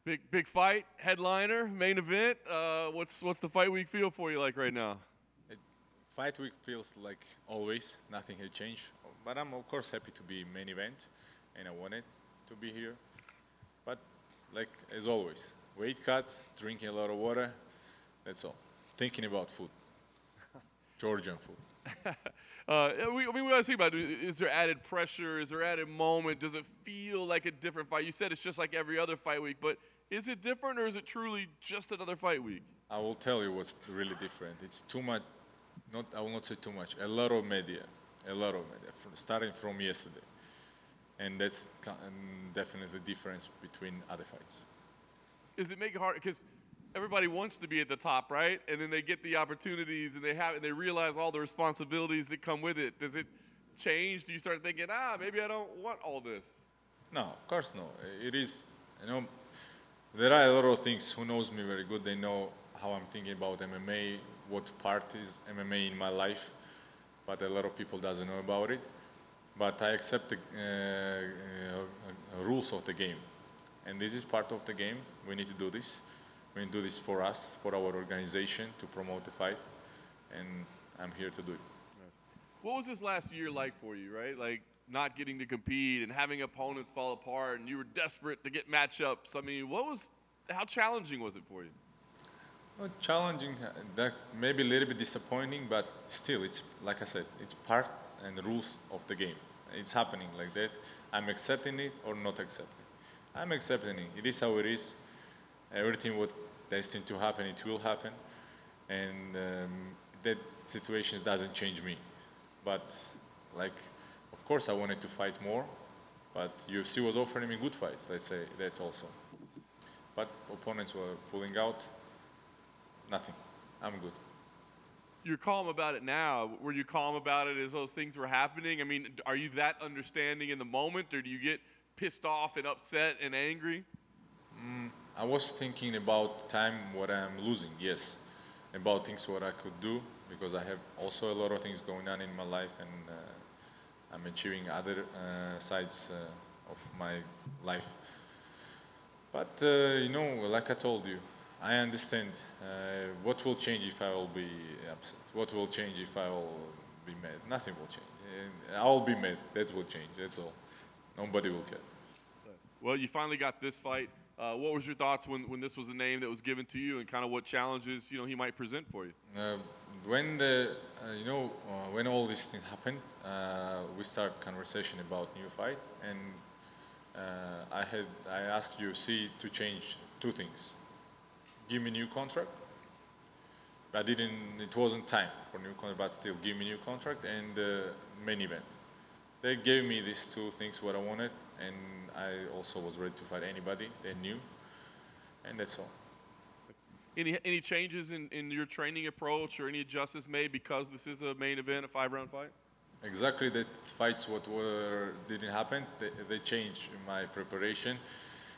Big fight, headliner, main event. What's the fight week feel for you like right now? Fight week feels like always, nothing had changed. But I'm of course happy to be main event, and I wanted to be here. But like as always, weight cut, drinking a lot of water, that's all. Thinking about food, Georgian food. We always think about it. Is there added pressure? Is there added moment? Does it feel like a different fight? You said it's just like every other fight week, but is it different or is it truly just another fight week? I will tell you what's really different. It's too much, I will not say too much, a lot of media, starting from yesterday. And that's definitely the difference between other fights. Does it make it hard? Because everybody wants to be at the top, right? And then they get the opportunities and they realize all the responsibilities that come with it. Does it change? Do you start thinking, maybe I don't want all this? No, of course no. It is, there are a lot of things. Who knows me very good, they know how I'm thinking about MMA, what part is MMA in my life, but a lot of people doesn't know about it. But I accept the rules of the game. And this is part of the game. We need to do this. We need to do this for us, for our organization, to promote the fight. And I'm here to do it. What was this last year like for you, right? Like not getting to compete and having opponents fall apart and you were desperate to get matchups. I mean, how challenging was it for you? Well, challenging, that maybe a little bit disappointing, but still, it's like I said, it's part and the rules of the game. It's happening like that. I'm accepting it or not accepting. I'm accepting it. It is how it is. Everything what destined to happen, it will happen. And that situation doesn't change me. But of course I wanted to fight more, but UFC was offering me good fights, let's say that also. But opponents were pulling out. Nothing. I'm good. You're calm about it now. Were you calm about it as those things were happening? I mean, are you that understanding in the moment, or do you get pissed off and upset and angry? I was thinking about time what I'm losing, yes. About things what I could do, because I have also a lot of things going on in my life, and I'm achieving other sides of my life. But, like I told you, I understand what will change if I will be upset. What will change if I will be mad? Nothing will change. I'll be mad. That will change. That's all. Nobody will care. Well, you finally got this fight. What was your thoughts when this was the name that was given to you, and kind of what challenges he might present for you? When all these things happened, we started conversation about new fight, and I asked UFC to change two things. Give me new contract. It wasn't time for new contract, but still give me new contract and main event. They gave me these two things what I wanted, and I also was ready to fight anybody they knew, and that's all. Any changes in your training approach or any adjustments made because this is a main event, a 5-round fight? Exactly, that fights didn't happen. They changed my preparation.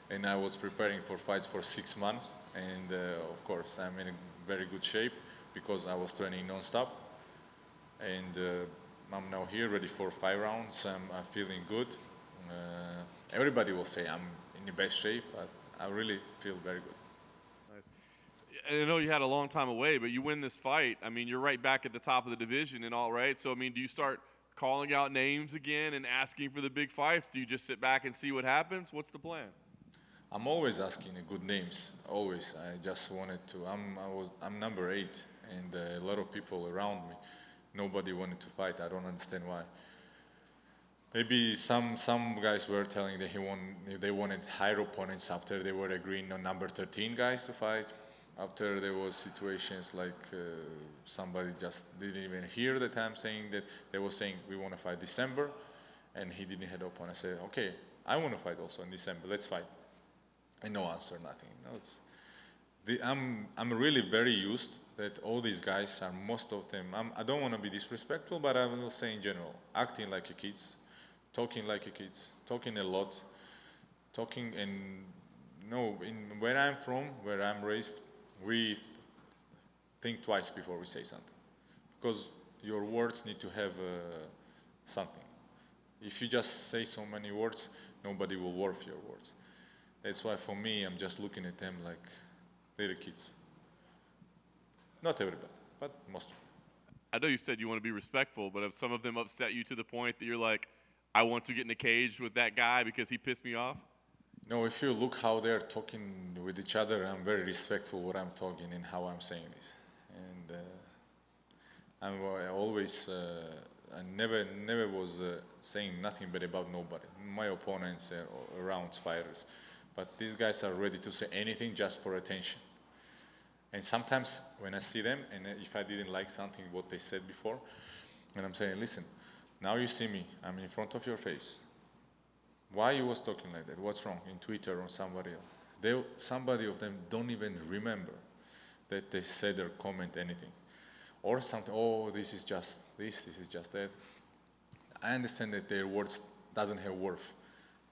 And I was preparing for fights for 6 months, and of course I'm in a very good shape because I was training non-stop, and I'm now here ready for 5 rounds. I'm feeling good. Everybody will say I'm in the best shape, but I really feel very good. Nice. I know you had a long time away, but you win this fight. I mean, you're right back at the top of the division and all, right? So I mean, do you start calling out names again and asking for the big fights? Do you just sit back and see what happens? What's the plan? I'm always asking good names, always. I just wanted to. I'm number 8, and a lot of people around me, nobody wanted to fight. I don't understand why. Maybe some guys were telling that they wanted higher opponents after they were agreeing on number 13 guys to fight. After there was situations like somebody just didn't even hear that I'm saying that they were saying we want to fight December, and he didn't have opponent. I said, okay, I want to fight also in December. Let's fight. And no answer, nothing. I'm really very used that all these guys are, most of them, I don't want to be disrespectful, but I will say in general, acting like kids, talking like kids, talking a lot, where I'm from, where I'm raised, we think twice before we say something, because your words need to have something. If you just say so many words, nobody will worth your words. That's why for me, I'm just looking at them like little kids. Not everybody, but most. I know you said you want to be respectful, but have some of them upset you to the point that you're like, I want to get in a cage with that guy because he pissed me off? No, if you look how they're talking with each other, I'm very respectful what I'm talking and how I'm saying this. And I always, I never was saying nothing bad about nobody. My opponents around fighters. But these guys are ready to say anything just for attention. And sometimes when I see them, and if I didn't like something what they said before, and I'm saying, listen, now you see me, I'm in front of your face. Why you was talking like that? What's wrong? In Twitter or somebody else? Somebody of them don't even remember that they said or comment anything. Or something, oh, this is just this is just that. I understand that their words doesn't have worth.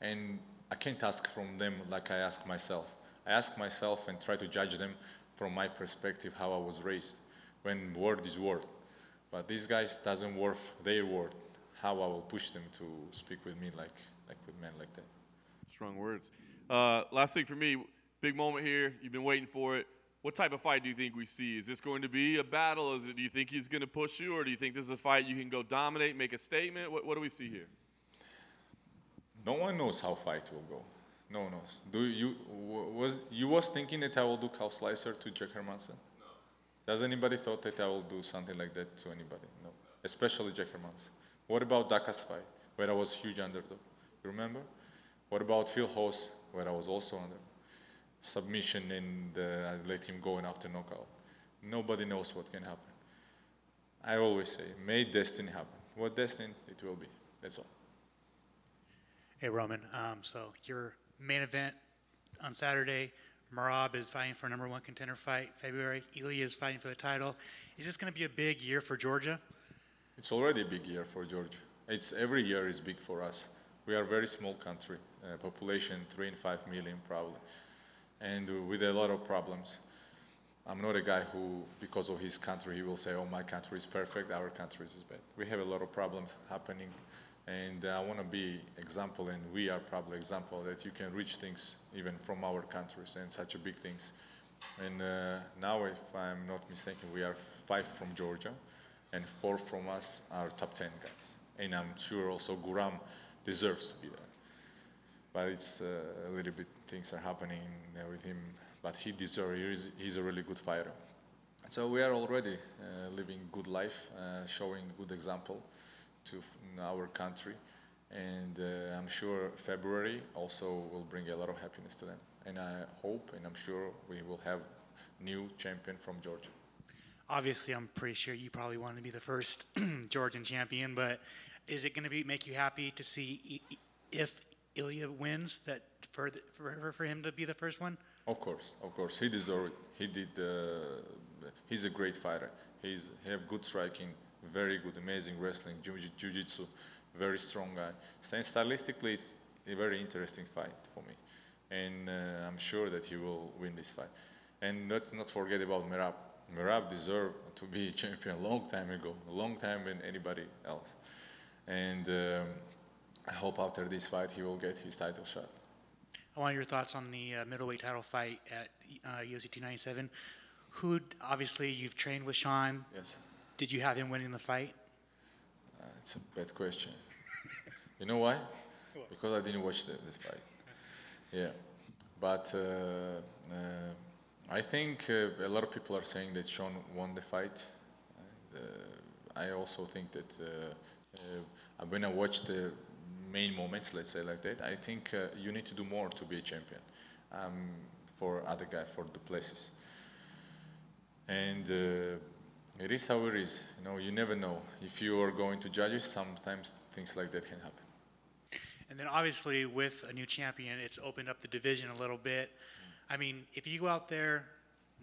And I can't ask from them like I ask myself. I ask myself and try to judge them from my perspective, how I was raised, when word is word. But these guys doesn't worth their word, how I will push them to speak with me like with men like that. Strong words. Last thing for me, big moment here. You've been waiting for it. What type of fight do you think we see? Is this going to be a battle? Do you think he's going to push you, or do you think this is a fight you can go dominate, make a statement? What do we see here? No one knows how fight will go. No one knows. You was thinking that I will do cow slicer to Jack Hermanson? No. Does anybody thought that I will do something like that to anybody? No. Especially Jack Hermanson. What about Daka's fight, where I was huge underdog? You remember? What about Phil Hoss, where I was also under submission and I let him go in after knockout? Nobody knows what can happen. I always say, may destiny happen. What destiny it will be. That's all. Hey Roman, so your main event on Saturday, Merab is fighting for a #1 contender fight. February, Ilya is fighting for the title. Is this going to be a big year for Georgia? It's already a big year for Georgia. Every year is big for us. We are a very small country, population 3 and 5 million probably, and with a lot of problems. I'm not a guy who, because of his country, he will say, oh, my country is perfect, our country is bad. We have a lot of problems happening, and I want to be example, and we are probably example that you can reach things even from our countries and such a big things. And now, if I'm not mistaken, we are 5 from Georgia, and 4 from us are top 10 guys. And I'm sure also Guram deserves to be there. But it's a little bit things are happening with him. But he deserves. He's a really good fighter. So we are already living good life, showing good example to our country, and I'm sure February also will bring a lot of happiness to them. And I hope, and I'm sure we will have new champion from Georgia. Obviously, I'm pretty sure you probably want to be the first Georgian champion, but is it going to be make you happy to see if Ilya wins that for him to be the first one? Of course, he deserves it. He did. He's a great fighter. He have good striking, very good, amazing wrestling, jiu-jitsu, very strong guy. And stylistically, it's a very interesting fight for me, and I'm sure that he will win this fight. And let's not forget about Merab. Merab deserved to be champion a long time ago, a long time than anybody else. And I hope after this fight he will get his title shot. I want your thoughts on the middleweight title fight at UFC 297. Obviously, you've trained with Sean. Yes. Did you have him winning the fight? It's a bad question. You know why? Because I didn't watch this fight. Yeah. But I think a lot of people are saying that Sean won the fight. I also think that when I watched the main moments, let's say like that, I think you need to do more to be a champion for other guy, for the places. And it is how it is. You know, you never know. If you are going to judges, sometimes things like that can happen. And then obviously with a new champion, it's opened up the division a little bit. I mean, if you go out there,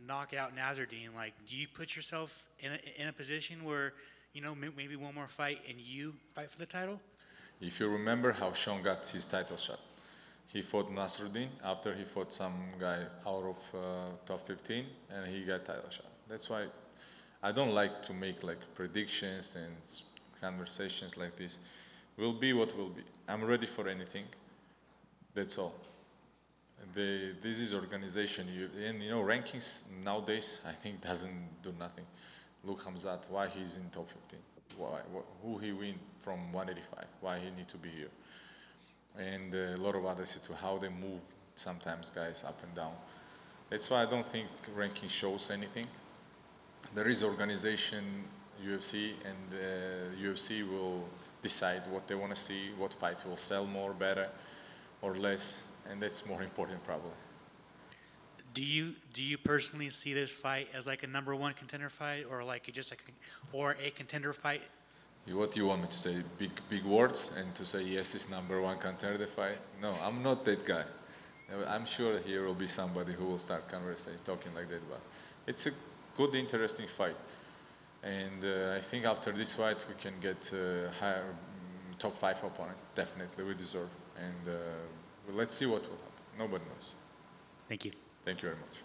knock out Nassourdine, like, do you put yourself in a position where, you know, maybe one more fight and you fight for the title? If you remember how Sean got his title shot, he fought Nassourdine after he fought some guy out of top 15, and he got title shot. That's why I don't like to make like predictions and conversations like this. Will be what will be. I'm ready for anything. That's all. This is organization, and rankings nowadays I think doesn't do nothing. Look Hamzat, why he's in top 15, who he win from 185, why he need to be here, and a lot of others too, how they move sometimes guys up and down. That's why I don't think ranking shows anything. There is organization, UFC, and UFC will decide what they want to see, what fight will sell more, better, or less, and that's more important probably. Do you personally see this fight as like a #1 contender fight, or like just a contender fight? What do you want me to say? Big words and to say yes, it's #1 contender fight? No, I'm not that guy. I'm sure here will be somebody who will start conversation talking like that, but it's a good, interesting fight. And I think after this fight we can get higher top 5 opponent. Definitely we deserve. And let's see what will happen. Nobody knows. Thank you. Thank you very much.